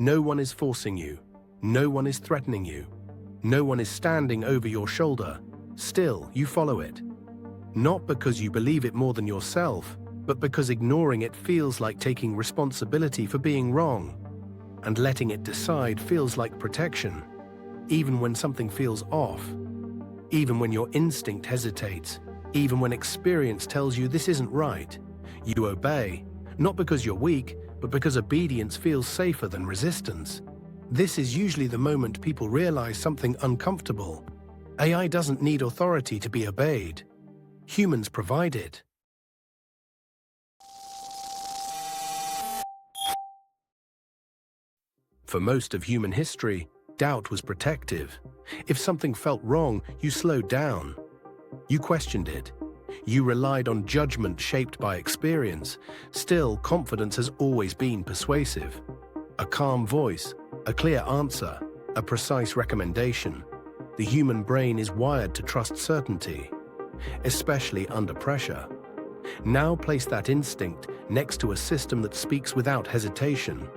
No one is forcing you. No one is threatening you. No one is standing over your shoulder. Still, you follow it. Not because you believe it more than yourself, but because ignoring it feels like taking responsibility for being wrong. And letting it decide feels like protection, even when something feels off. Even when your instinct hesitates, even when experience tells you this isn't right, you obey, not because you're weak, but because obedience feels safer than resistance. This is usually the moment people realize something uncomfortable. AI doesn't need authority to be obeyed. Humans provide it. For most of human history, doubt was protective. If something felt wrong, you slowed down. You questioned it. You relied on judgment shaped by experience. Still, confidence has always been persuasive. A calm voice, a clear answer, a precise recommendation. The human brain is wired to trust certainty, especially under pressure. Now place that instinct next to a system that speaks without hesitation.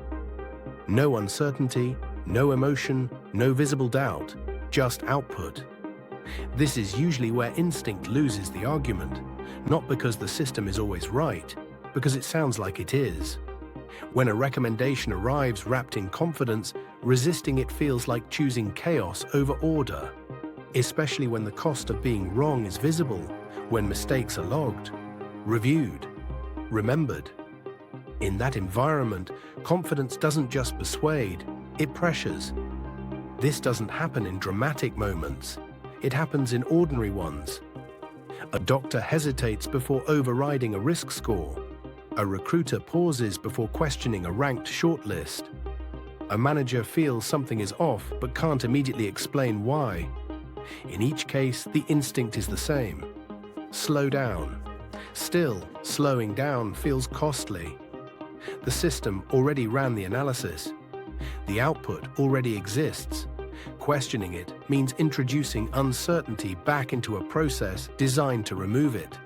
No uncertainty, no emotion, no visible doubt, just output. This is usually where instinct loses the argument, not because the system is always right, because it sounds like it is. When a recommendation arrives wrapped in confidence, resisting it feels like choosing chaos over order, especially when the cost of being wrong is visible, when mistakes are logged, reviewed, remembered. In that environment, confidence doesn't just persuade, it pressures. This doesn't happen in dramatic moments. It happens in ordinary ones. A doctor hesitates before overriding a risk score. A recruiter pauses before questioning a ranked shortlist. A manager feels something is off but can't immediately explain why. In each case, the instinct is the same. Slow down. Still, slowing down feels costly. The system already ran the analysis. The output already exists. Questioning it means introducing uncertainty back into a process designed to remove it.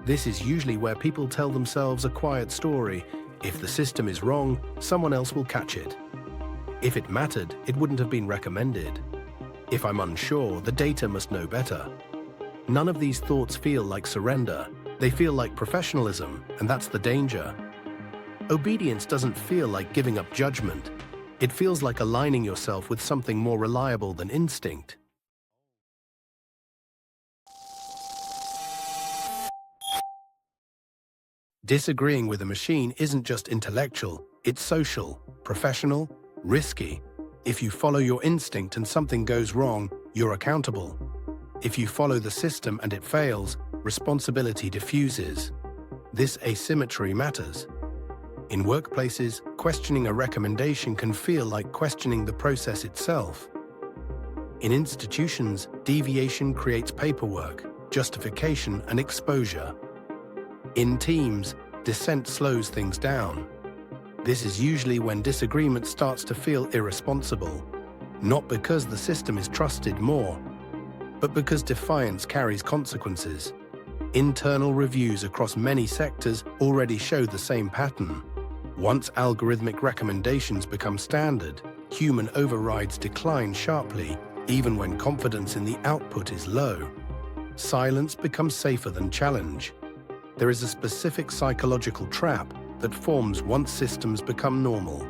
This is usually where people tell themselves a quiet story. If the system is wrong, someone else will catch it. If it mattered, it wouldn't have been recommended. If I'm unsure, the data must know better. None of these thoughts feel like surrender. They feel like professionalism, and that's the danger. Obedience doesn't feel like giving up judgment. It feels like aligning yourself with something more reliable than instinct. Disagreeing with a machine isn't just intellectual, it's social, professional, risky. If you follow your instinct and something goes wrong, you're accountable. If you follow the system and it fails, responsibility diffuses. This asymmetry matters. In workplaces, questioning a recommendation can feel like questioning the process itself. In institutions, deviation creates paperwork, justification, and exposure. In teams, dissent slows things down. This is usually when disagreement starts to feel irresponsible, not because the system is trusted more, but because defiance carries consequences. Internal reviews across many sectors already show the same pattern. Once algorithmic recommendations become standard, human overrides decline sharply, even when confidence in the output is low. Silence becomes safer than challenge. There is a specific psychological trap that forms once systems become normal.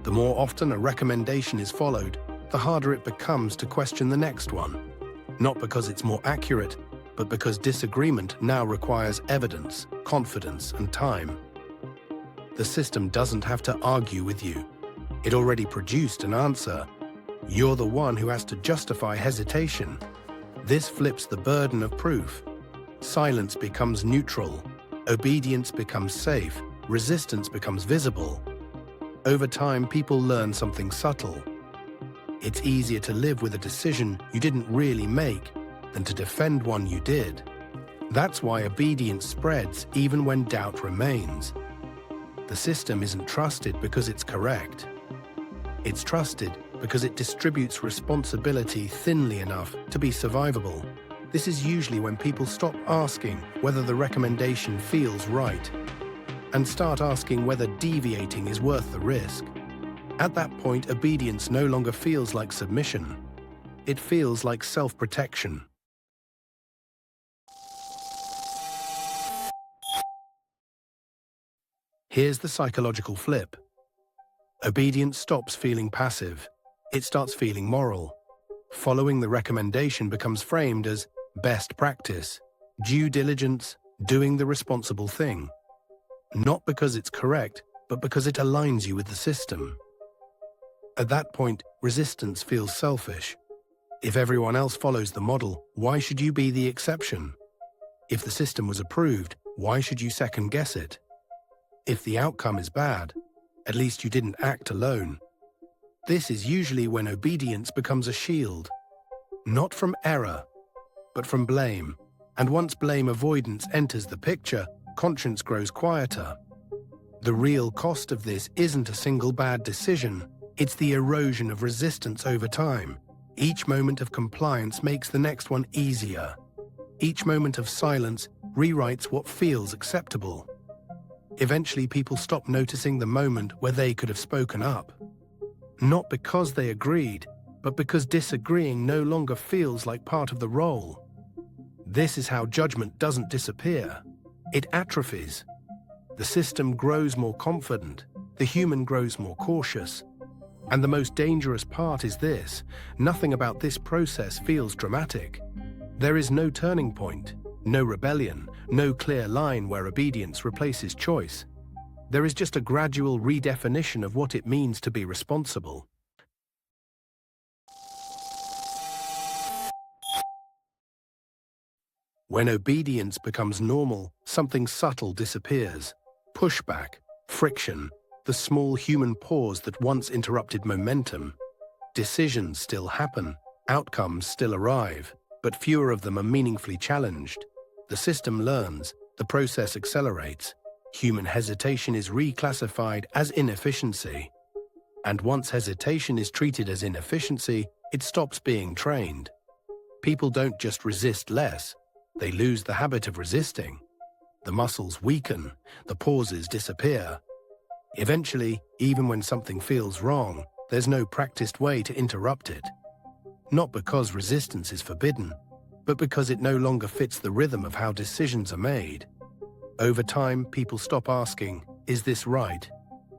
The more often a recommendation is followed, the harder it becomes to question the next one. Not because it's more accurate, but because disagreement now requires evidence, confidence, and time. The system doesn't have to argue with you. It already produced an answer. You're the one who has to justify hesitation. This flips the burden of proof. Silence becomes neutral. Obedience becomes safe. Resistance becomes visible. Over time, people learn something subtle. It's easier to live with a decision you didn't really make than to defend one you did. That's why obedience spreads even when doubt remains. The system isn't trusted because it's correct. It's trusted because it distributes responsibility thinly enough to be survivable. This is usually when people stop asking whether the recommendation feels right and start asking whether deviating is worth the risk. At that point, obedience no longer feels like submission. It feels like self-protection. Here's the psychological flip. Obedience stops feeling passive. It starts feeling moral. Following the recommendation becomes framed as best practice, due diligence, doing the responsible thing. Not because it's correct, but because it aligns you with the system. At that point, resistance feels selfish. If everyone else follows the model, why should you be the exception? If the system was approved, why should you second-guess it? If the outcome is bad, at least you didn't act alone. This is usually when obedience becomes a shield. Not from error, but from blame. And once blame avoidance enters the picture, conscience grows quieter. The real cost of this isn't a single bad decision. It's the erosion of resistance over time. Each moment of compliance makes the next one easier. Each moment of silence rewrites what feels acceptable. Eventually, people stop noticing the moment where they could have spoken up. Not because they agreed, but because disagreeing no longer feels like part of the role. This is how judgment doesn't disappear. It atrophies. The system grows more confident. The human grows more cautious. And the most dangerous part is this: nothing about this process feels dramatic. There is no turning point, no rebellion, no clear line where obedience replaces choice. There is just a gradual redefinition of what it means to be responsible. When obedience becomes normal, something subtle disappears. Pushback, friction, the small human pause that once interrupted momentum. Decisions still happen, outcomes still arrive, but fewer of them are meaningfully challenged. The system learns, the process accelerates. Human hesitation is reclassified as inefficiency. And once hesitation is treated as inefficiency, it stops being trained. People don't just resist less, they lose the habit of resisting. The muscles weaken, the pauses disappear. Eventually, even when something feels wrong, there's no practiced way to interrupt it. Not because resistance is forbidden, but because it no longer fits the rhythm of how decisions are made. Over time, people stop asking, "Is this right?"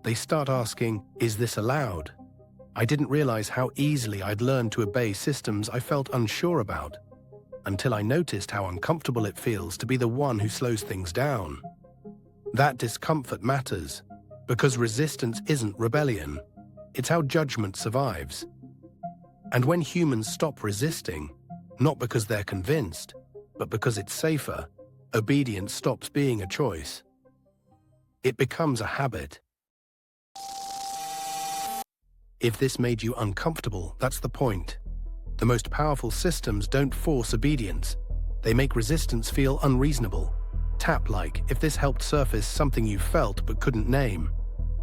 They start asking, "Is this allowed?" I didn't realize how easily I'd learned to obey systems I felt unsure about, until I noticed how uncomfortable it feels to be the one who slows things down. That discomfort matters, because resistance isn't rebellion. It's how judgment survives. And when humans stop resisting, not because they're convinced, but because it's safer, obedience stops being a choice. It becomes a habit. If this made you uncomfortable, that's the point. The most powerful systems don't force obedience. They make resistance feel unreasonable. Tap-like if this helped surface something you felt but couldn't name.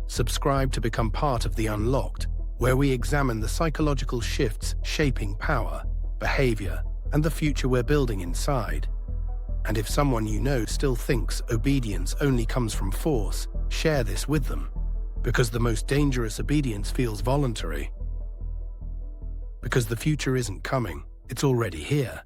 Subscribe to become part of The Unlocked, where we examine the psychological shifts shaping power, behavior, and the future we're building inside. And if someone you know still thinks obedience only comes from force, share this with them. Because the most dangerous obedience feels voluntary. Because the future isn't coming, it's already here.